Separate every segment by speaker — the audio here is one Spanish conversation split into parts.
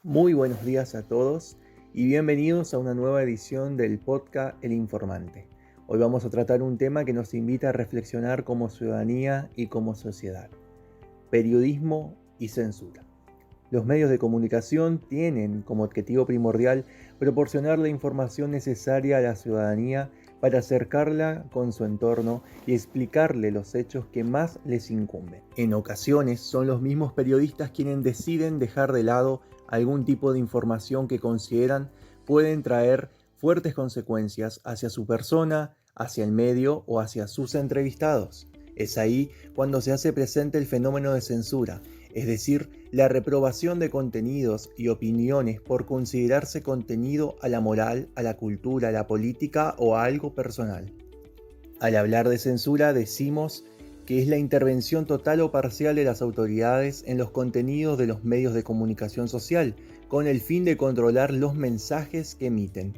Speaker 1: Muy buenos días a todos y bienvenidos a una nueva edición del podcast El Informante. Hoy vamos a tratar un tema que nos invita a reflexionar como ciudadanía y como sociedad: periodismo y censura. Los medios de comunicación tienen como objetivo primordial proporcionar la información necesaria a la ciudadanía para acercarla con su entorno y explicarle los hechos que más les incumben. En ocasiones son los mismos periodistas quienes deciden dejar de lado algún tipo de información que consideran pueden traer fuertes consecuencias hacia su persona, hacia el medio o hacia sus entrevistados. Es ahí cuando se hace presente el fenómeno de censura, es decir, la reprobación de contenidos y opiniones por considerarse contenido a la moral, a la cultura, a la política o a algo personal. Al hablar de censura decimos que es la intervención total o parcial de las autoridades en los contenidos de los medios de comunicación social, con el fin de controlar los mensajes que emiten.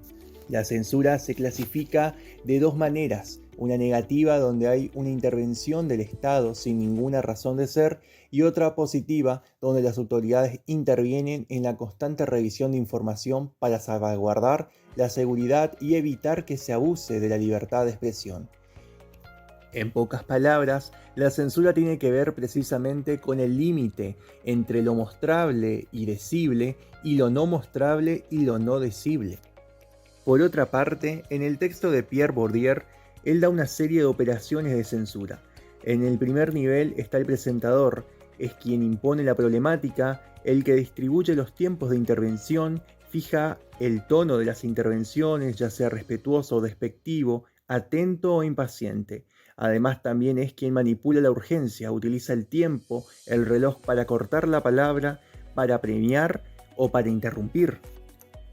Speaker 1: La censura se clasifica de dos maneras: una negativa, donde hay una intervención del Estado sin ninguna razón de ser, y otra positiva, donde las autoridades intervienen en la constante revisión de información para salvaguardar la seguridad y evitar que se abuse de la libertad de expresión. En pocas palabras, la censura tiene que ver precisamente con el límite entre lo mostrable y decible y lo no mostrable y lo no decible. Por otra parte, en el texto de Pierre Bourdieu, él da una serie de operaciones de censura. En el primer nivel está el presentador, es quien impone la problemática, el que distribuye los tiempos de intervención, fija el tono de las intervenciones, ya sea respetuoso o despectivo, atento o impaciente. Además, también es quien manipula la urgencia, utiliza el tiempo, el reloj para cortar la palabra, para premiar o para interrumpir.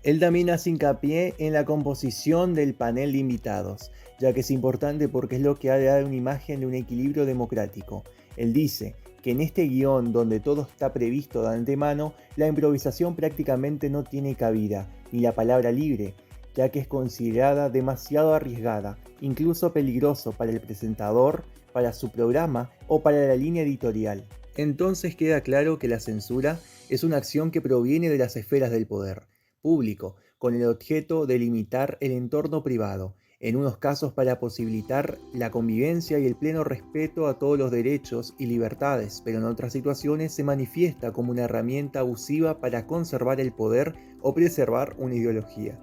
Speaker 1: Él también hace hincapié en la composición del panel de invitados, ya que es importante porque es lo que ha de dar una imagen de un equilibrio democrático. Él dice que en este guión, donde todo está previsto de antemano, la improvisación prácticamente no tiene cabida, ni la palabra libre, ya que es considerada demasiado arriesgada, incluso peligroso para el presentador, para su programa o para la línea editorial. Entonces queda claro que la censura es una acción que proviene de las esferas del poder público, con el objeto de limitar el entorno privado, en unos casos para posibilitar la convivencia y el pleno respeto a todos los derechos y libertades, pero en otras situaciones se manifiesta como una herramienta abusiva para conservar el poder o preservar una ideología.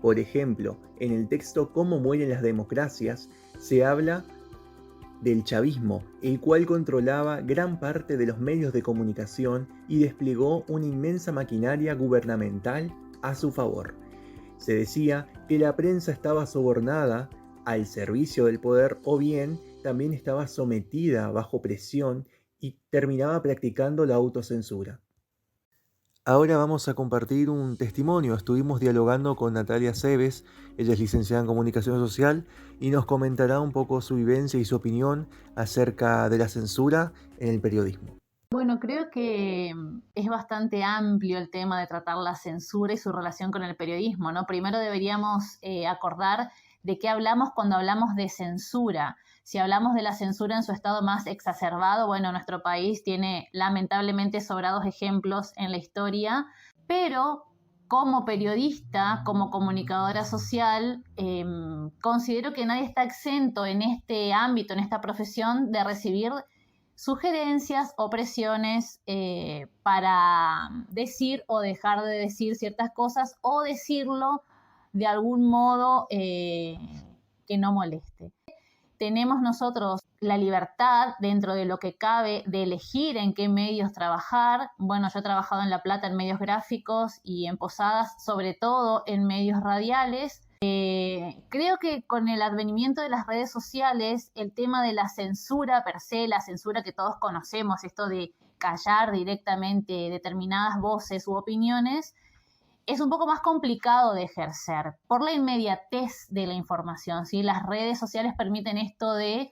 Speaker 1: Por ejemplo, en el texto Cómo mueren las democracias, se habla del chavismo, el cual controlaba gran parte de los medios de comunicación y desplegó una inmensa maquinaria gubernamental a su favor. Se decía que la prensa estaba sobornada al servicio del poder, o bien también estaba sometida bajo presión y terminaba practicando la autocensura. Ahora vamos a compartir un testimonio. Estuvimos dialogando con Natalia Cebes, ella es licenciada en Comunicación Social y nos comentará un poco su vivencia y su opinión acerca de la censura en el periodismo.
Speaker 2: Bueno, creo que es bastante amplio el tema de tratar la censura y su relación con el periodismo, ¿no? Primero deberíamos acordar de qué hablamos cuando hablamos de censura. Si hablamos de la censura en su estado más exacerbado, bueno, nuestro país tiene lamentablemente sobrados ejemplos en la historia, pero como periodista, como comunicadora social, considero que nadie está exento en este ámbito, en esta profesión, de recibir sugerencias o presiones para decir o dejar de decir ciertas cosas o decirlo de algún modo que no moleste. Tenemos nosotros la libertad, dentro de lo que cabe, de elegir en qué medios trabajar. Bueno, yo he trabajado en La Plata en medios gráficos y en Posadas, sobre todo en medios radiales. Creo que con el advenimiento de las redes sociales, el tema de la censura per se, la censura que todos conocemos, esto de callar directamente determinadas voces u opiniones, es un poco más complicado de ejercer por la inmediatez de la información, ¿sí? Las redes sociales permiten esto de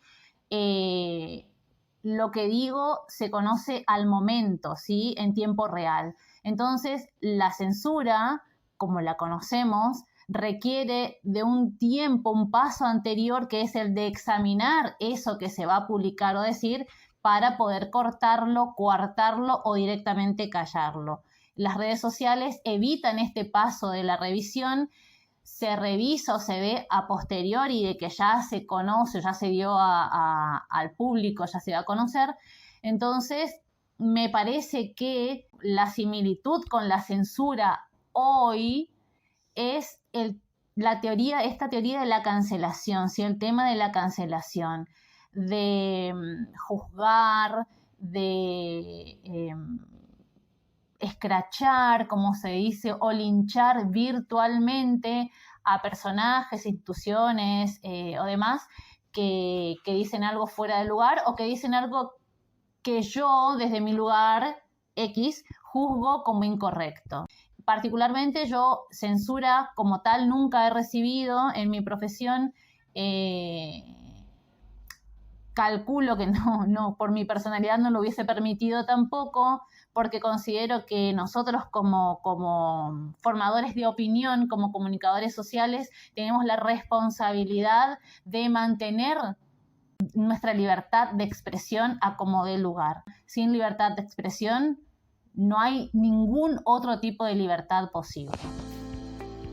Speaker 2: lo que digo se conoce al momento, ¿sí? En tiempo real. Entonces, la censura, como la conocemos, requiere de un tiempo, un paso anterior, que es el de examinar eso que se va a publicar o decir para poder cortarlo, coartarlo o directamente callarlo. las redes sociales evitan este paso de la revisión, se revisa o se ve a posteriori de que ya se conoce, ya se dio al público, ya se va a conocer. Entonces, me parece que la similitud con la censura hoy es esta teoría de la cancelación, ¿sí? El tema de la cancelación, de juzgar, de escrachar, como se dice, o linchar virtualmente a personajes, instituciones o demás que dicen algo fuera de lugar o que dicen algo que yo, desde mi lugar X, juzgo como incorrecto. Particularmente yo censura como tal nunca he recibido en mi profesión. Calculo que no, por mi personalidad no lo hubiese permitido tampoco, porque considero que nosotros como formadores de opinión, como comunicadores sociales, tenemos la responsabilidad de mantener nuestra libertad de expresión a como dé lugar. Sin libertad de expresión no hay ningún otro tipo de libertad posible.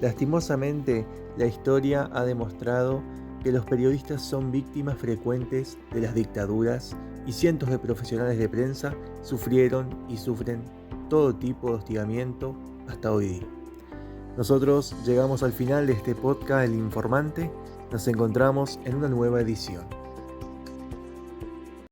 Speaker 1: Lastimosamente, la historia ha demostrado que los periodistas son víctimas frecuentes de las dictaduras y cientos de profesionales de prensa sufrieron y sufren todo tipo de hostigamiento hasta hoy día. Nosotros llegamos al final de este podcast El Informante. Nos encontramos en una nueva edición.